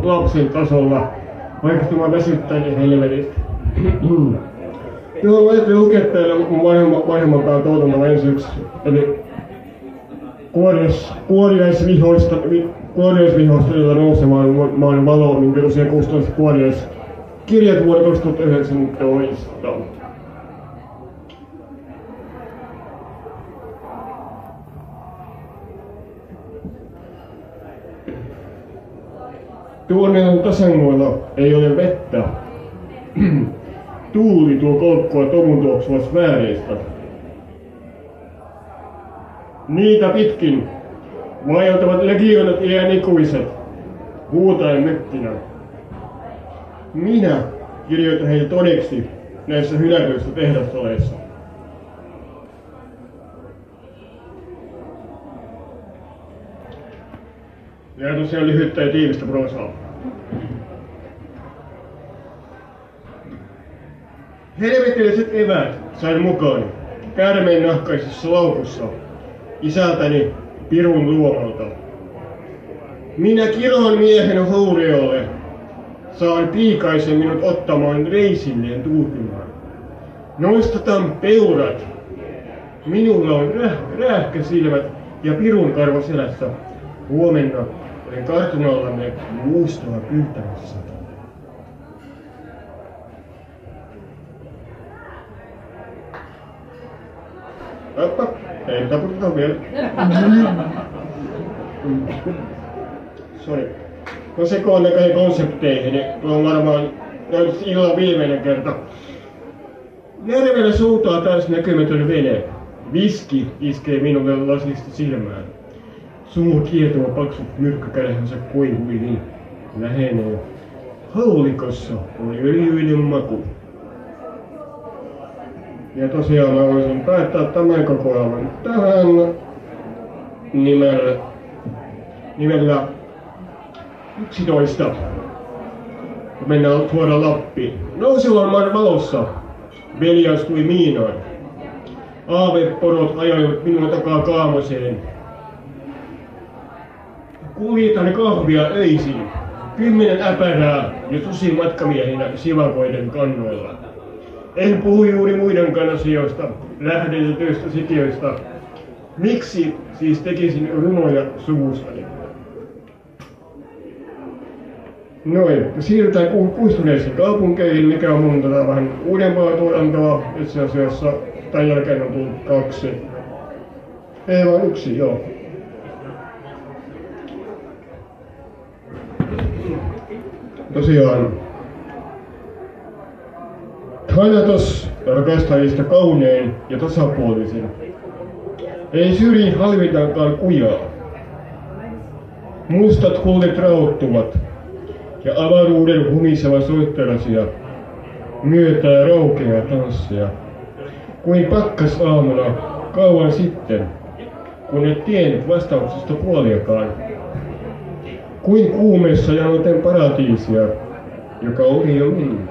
lapsen tasolla, vaikka mä väsyttää niin helvetistä. Joo, mä lukea teille mun vanhemman päivän tuotannon ensiksi. Eli kuoriaisvihoista, joita nousemaan maan valoon, minkä tosiaan 16 kuoriaiskirjat vuonna 2019. Tuonne tasangoilla ei ole vettä. Tuuli tuo kolkkua tomun tuoksuvasta vääreistä. Niitä pitkin vaeltavat legionat iänikuiset, huutaen mökkinä. Minä kirjoitan heille todeksi näissä hylätyissä tehdastaleissa. Ja tosiaan lyhyttä ja tiivistä prosaa. Helvetilliset eväät sain mukaan käärmeen nahkaisessa laukussa isältäni pirun luomalta. Minä kilon miehen houriolle saan piikaisen minut ottamaan reisilleen tuupimaan. Nostataan peurat. Minulla on rähkäsilmät ja pirun karvo selässä. Huomenna olen kartanallamme juustoa pyytämässä. Ei taputeta vielä. Sori. No sekoon näköinen konsepteihin, niin on varmaan illan viimeinen kerta. Järvellä soutaa taas näkymätön vene. Viski iskee minulle lasista silmään. Suu kietoo paksut myrkkykädehänsä koihuihin. Lähenee. Haulikossa on öljyinen maku. Ja tosiaan mä voisin päättää tämän kokoelman tähän nimellä 11. Mennään suoraan Lappiin. Nousevan maan valossa veli astui miinaan. Aaveporot ajoivat minua takaa kaamoseen. Kuljetan kahvia öisin. 10 äpärää ja susi matkamiehinä sivakoiden kannoilla. En puhu juuri muidenkaan asioista, lähdetetyistä sikiöistä. Miksi siis tekisin runoja suvustani? Noin, siirrytään puistuneisiin kaupunkeihin, mikä on mun vähän uudempaa tuotantoa. Itse asiassa tämän jälkeen on tullut 2. Ei vaan 1, joo. Tosiaan. Thanatos rakastajista kaunein ja tasapuolisin. Ei syrji halvintaankaan kujaa. Mustat hullit rauhoittuvat ja avaruuden humiseva soitterasia myötää raukeaa tanssia. Kuin pakkasaamuna kauan sitten, kun et tiennyt vastauksesta puoliakaan. Kuin kuumeessa janoten paratiisia, joka oli jo mennyt.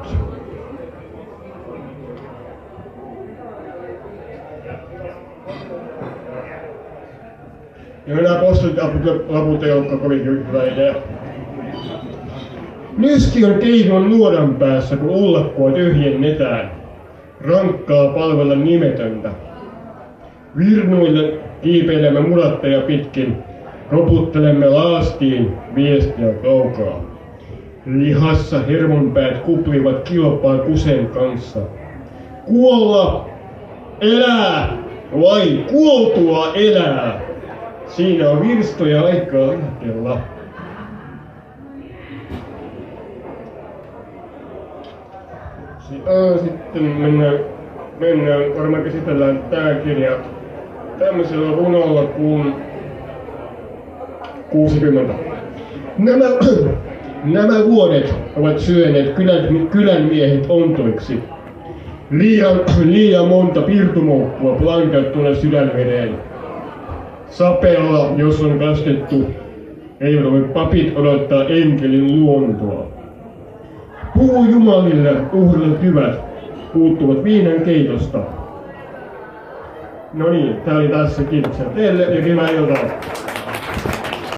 Ja nämä postilaput ei olekaan kovin hyvä idea. Nyski on keinon nuodan päässä, kun ullakkoa tyhjennetään. Rankkaa palvella nimetöntä. Virnuille kiipeilemme muratteja pitkin. Roputtelemme laastiin viestiä kaukaa. Lihassa hermonpäät kuplivat kilpaa kusen kanssa. Kuolla! Elää! Vai kuoltua elää! Siinä on virstoja aikaa ajatella. Sitten mennään varmaan käsitellään tää kirja tämmöisellä runolla kuin 60. Nämä vuodet ovat syöneet kylän miehet ontoiksi. Liian monta pirtumoukkua plankattuna sydänvereen. Sapealla, jos on kastettu, ei voi papit odottaa enkelin luontoa. Puujumalille uhrillat hyvät puuttuvat viinan keitosta. No niin, tää oli tässä. Kiitoksia teille ja hyvää iltaa.